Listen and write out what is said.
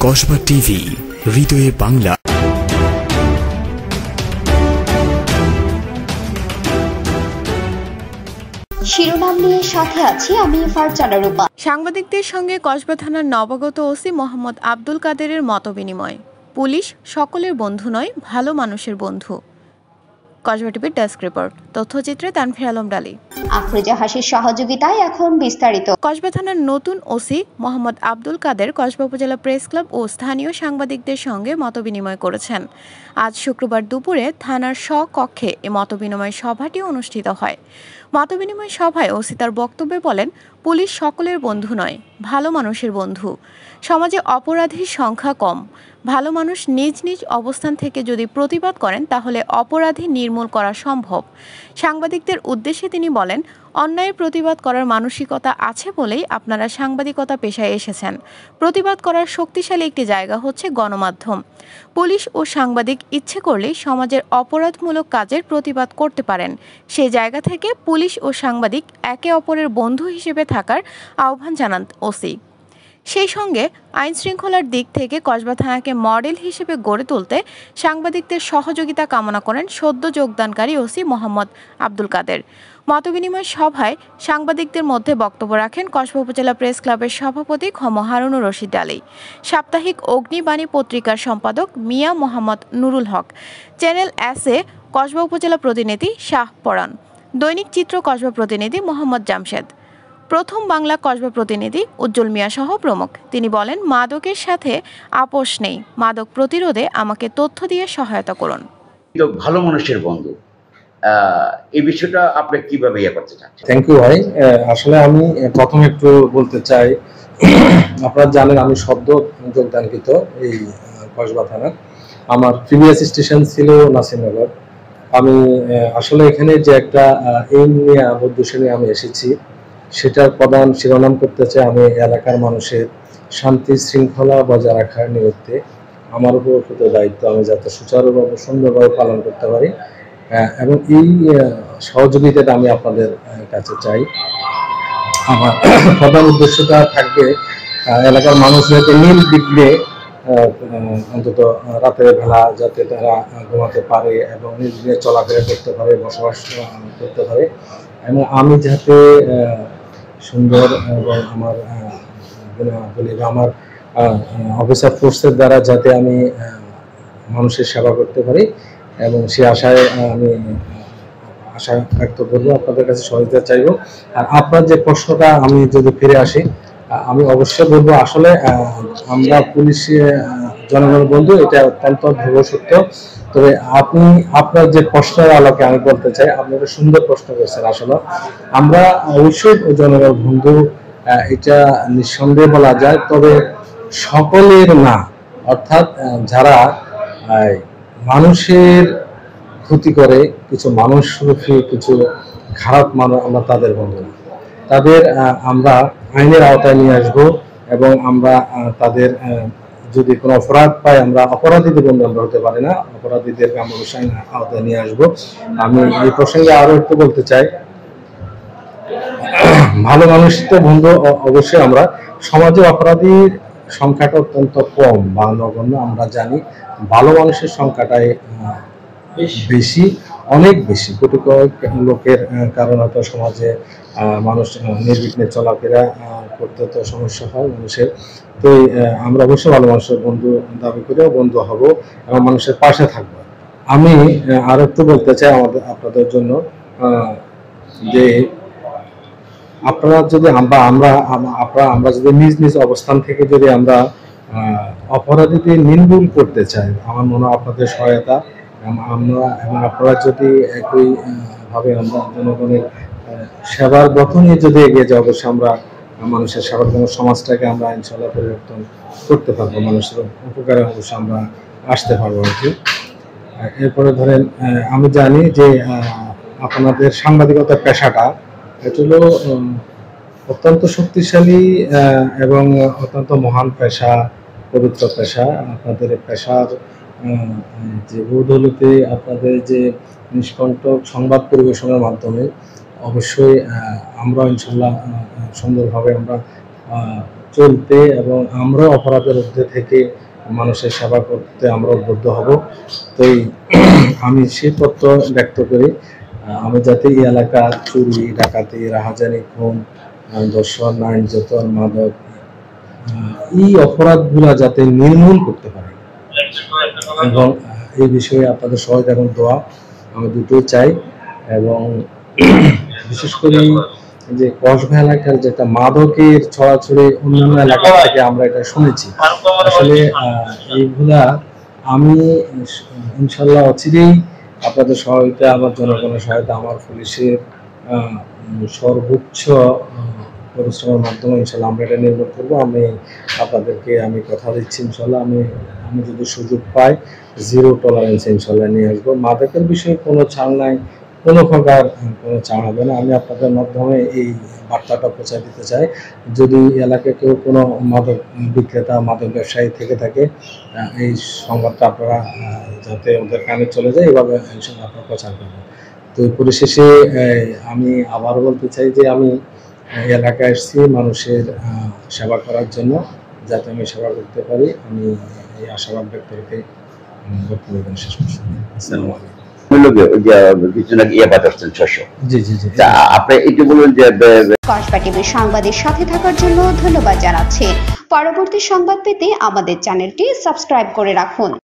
Kasba TV, হৃদয়ে বাংলা। শিরোনাম নিয়ে সাথে আছি আমি ফারজানা রূপা। সাংবাদিকদের সঙ্গে কসবা থানার নবাগত ওসি মোহাম্মদ আব্দুল কাদেরের মতবিনিময়। পুলিশ সকলের বন্ধু নয়, ভালো মানুষের বন্ধু। কসবা টিভির ডেস্ক রিপোর্ট, তথ্যচিত্রে তানভীর আলম ডালি। আফরোজা হাসির সহযোগিতায় এখন বিস্তারিত। কসবা থানার নতুন ওসি মোহাম্মদ আব্দুল কাদের কসবা উপজেলা প্রেস ক্লাব ও স্থানীয় সাংবাদিকদের সঙ্গে মতবিনিময় করেছেন। আজ শুক্রবার দুপুরে থানার স্বকক্ষে এ মতবিনিময় সভাটি অনুষ্ঠিত হয়। মতবিনিময় সভায় ওসি তার বক্তব্যে বলেন, পুলিশ সকলের বন্ধু নয়, ভালো মানুষের বন্ধু। সমাজে অপরাধীর সংখ্যা কম। ভালো মানুষ নিজ নিজ অবস্থান থেকে যদি প্রতিবাদ করেন তাহলে অপরাধী নির্মূল করা সম্ভব। সাংবাদিকদের উদ্দেশ্যে তিনি বলেন, অন্যায়ের প্রতিবাদ করার মানসিকতা আছে বলেই আপনারা সাংবাদিকতা পেশায় এসেছেন। প্রতিবাদ করার শক্তিশালী একটি জায়গা হচ্ছে গণমাধ্যম। পুলিশ ও সাংবাদিক ইচ্ছে করলেই সমাজের অপরাধমূলক কাজের প্রতিবাদ করতে পারেন। সেই জায়গা থেকে পুলিশ ও সাংবাদিক একে অপরের বন্ধু হিসেবে থাকার আহ্বান জানান ওসি। সেই সঙ্গে আইন শৃঙ্খলার দিক থেকে কসবা থানাকে মডেল হিসেবে গড়ে তুলতে সাংবাদিকদের সহযোগিতা কামনা করেন সদ্য যোগদানকারী ওসি মোহাম্মদ আব্দুল কাদের। মতবিনিময় সভায় সাংবাদিকদের মধ্যে বক্তব্য রাখেন কসবা উপজেলা প্রেস ক্লাবের সভাপতি খম হারুনুর রশিদ আলী, সাপ্তাহিক অগ্নিবাণী পত্রিকার সম্পাদক মিয়া মোহাম্মদ নুরুল হক, চ্যানেল এসে কসবা উপজেলা প্রতিনিধি শাহ পরান, দৈনিক চিত্র কসবা প্রতিনিধি মোহাম্মদ জামশেদ, প্রথম বাংলা কসবা প্রতিনিধি উজ্জ্বল মিয়া সহ প্রমুখ। তিনি বলেন, মাদকের সাথে আপোষ নেই, মাদক প্রতিরোধে আমাকে তথ্য দিয়ে সহায়তা করুন। ভালো মানুষের বন্ধু, এই বিষয়টা আপনি কিভাবে করতে চান? থ্যাংক ইউ ভাই। আসলে আমি প্রথমে একটু বলতে চাই, আপনারা জানেন আমি সদ্য যোগদানকৃত এই কসবা থানার। আমার প্রিভিয়াস স্টেশন ছিল নাসিরনগর। আমি আসলে এখানে যে একটা এইম নিয়ে উদ্দেশ্য নিয়ে আমি এসেছি, সেটার প্রধান শিরোনাম করতে চাই আমি এলাকার মানুষের শান্তি শৃঙ্খলা বজায় রাখার নিমিত্তে আমার উপর দায়িত্ব আমি যাতে সুচারুভাবে সুন্দরভাবে পালন করতে পারি, এবং এই সহযোগিতাটা আমি আপনাদের কাছে চাই। আমার প্রধান উদ্দেশ্যটা থাকবে এলাকার মানুষ যাতে নির্বিঘ্নে অন্তত রাতের বেলা যাতে তারা ঘুমাতে পারে এবং নির্বিঘ্নে চলাফেরা করতে পারে, বসবাস করতে পারে, এবং আমি যাতে সুন্দর এবং আমার আমার অফিসার ফোর্সের দ্বারা যাতে আমি মানুষের সেবা করতে পারি, এবং সে আশায় আমি আশা ব্যক্ত করবো, আপনাদের কাছে সহযোগিতা চাইব। আর আপনার যে প্রশ্নটা আমি যদি ফিরে আসি, আমি অবশ্যই বলবো আসলে আমরা পুলিশ জনগণের বন্ধু, এটা অত্যন্ত ধ্রুব সত্য। তবে আপনি আপনার যে প্রশ্নের আলোকে আমি বলতে চাই, আপনি একটা সুন্দর প্রশ্ন করেছেন। আসলে আমরা অবশ্যই জনগণের বন্ধু, এটা নিঃসন্দেহে বলা যায়, তবে সকলের না। অর্থাৎ যারা মানুষের ক্ষতি করে, কিছু মানুষরূপী কিছু খারাপ মানুষ, আমরা তাদের বন্ধু না। তাদের আমরা আইনের আওতায় নিয়ে আসবো, এবং আমরা তাদের যদি কোনো অপরাধ পাই, আমরা অপরাধীদের বন্ধু আমরা হতে পারি না, অপরাধীদেরকে আমরা অবশ্যই আওতায় নিয়ে আসবো। আমি এই প্রসঙ্গে আরো একটু বলতে চাই, ভালো মানুষ তো বন্ধু অবশ্যই। আমরা সমাজে অপরাধীর সংখ্যাটা অত্যন্ত কম বা নগণ্য, আমরা জানি। ভালো মানুষের সংখ্যাটাই বেশি, অনেক বেশি। কোটি কয়েক লোকের কারণ হয়তো সমাজে মানুষ নির্বিঘ্নে চলাফেরা করতে তো সমস্যা হয় মানুষের। তো আমরা অবশ্যই ভালো মানুষের বন্ধু দাবি করে বন্ধু হব এবং মানুষের পাশে থাকবো। আমি আর একটু বলতে চাই আপনাদের জন্য, যে আপনারা যদি আমরা যদি নিজ নিজ অবস্থান থেকে যদি আমরা অপরাধীদের নির্মূল করতে চাই, আমার মনে হয় আপনাদের সহায়তা আমরা এবং আপনারা যদি একই ভাবে আমরা জনগণের সেবার ব্রত নিয়ে যদি এগিয়ে যাই, অবশ্যই আমরা মানুষের সেবার জন্য সমাজটাকে আমরা ইনশাআল্লাহ পরিবর্তন করতে পারবো, মানুষের উপকারে অবশ্যই আমরা আসতে পারবো আর কি। এরপরে ধরেন, আমি জানি যে আপনাদের সাংবাদিকতার পেশাটা এটা হলো অত্যন্ত শক্তিশালী এবং অত্যন্ত মহান পেশা, পবিত্র পেশা। আপনাদের পেশার যে বদৌলতে আপনাদের যে নিষ্কণ্টক সংবাদ পরিবেশনের মাধ্যমে অবশ্যই আমরা ইনশাল্লাহ সুন্দরভাবে আমরা চলতে এবং আমরা অপরাধের ঊর্ধ্বে থেকে মানুষের সেবা করতে আমরা উদ্বুদ্ধ হব। তো আমি সেই তথ্য ব্যক্ত করি আমি যাতে এই এলাকা চুরি, ডাকাতি, রাহাজানি, খুন, ধর্ষণ, নির্যাতন, মাদক এই অপরাধগুলা যাতে নির্মূল করতে পারে এবং এই বিষয়ে আপনাদের সহায়তা এবং দোয়া আমি দুটোই চাই। এবং বিশেষ করে যে কসবা এলাকার যেটা মাদকের ছড়াছড়ি অন্যান্য এলাকা থেকে আমরা এটা শুনেছি, আসলে এইগুলা আমি ইনশাল্লাহ অচিরেই আপনাদের সহায়তা, আমার জনগণের সহায়তা, আমার পুলিশের সর্বোচ্চ পরিশ্রমের মাধ্যমে ইনশাল্লাহ আমরা এটা নির্ভর করবো। আমি আপনাদেরকে আমি কথা দিচ্ছি ইনশাল্লাহ আমি যদি সুযোগ পাই জিরো টলারেন্স ইনশাল্লাহ নিয়ে আসবো। মাদকের বিষয়ে কোনো ছাড় নাই, কোনো প্রকার কোনো ছাড় হবে না। আমি আপনাদের মাধ্যমে এই বার্তাটা পৌঁছে দিতে চাই, যদি এলাকায় কেউ কোনো মাদক বিক্রেতা, মাদক ব্যবসায়ী থেকে থাকে এই সংবাদটা আপনারা যাতে ওদের কানে চলে যায় এভাবে ইনশাল্লাহ আপনারা প্রচার করবেন। তো পরিশেষে আমি আবারও বলতে চাই যে আমি এলাকায় এসেছি মানুষের সেবা করার জন্য, যাতে আমি সেবা করতে পারি। আমি এই আশাবাদ ব্যক্ত রেখে বক্তব্য শেষ করছি। আসসালামু আলাইকুম। কসবা টিভির সংবাদের সাথে থাকার জন্য ধন্যবাদ জানাচ্ছি। পরবর্তী সংবাদ পেতে আমাদের চ্যানেলটি সাবস্ক্রাইব করে রাখুন।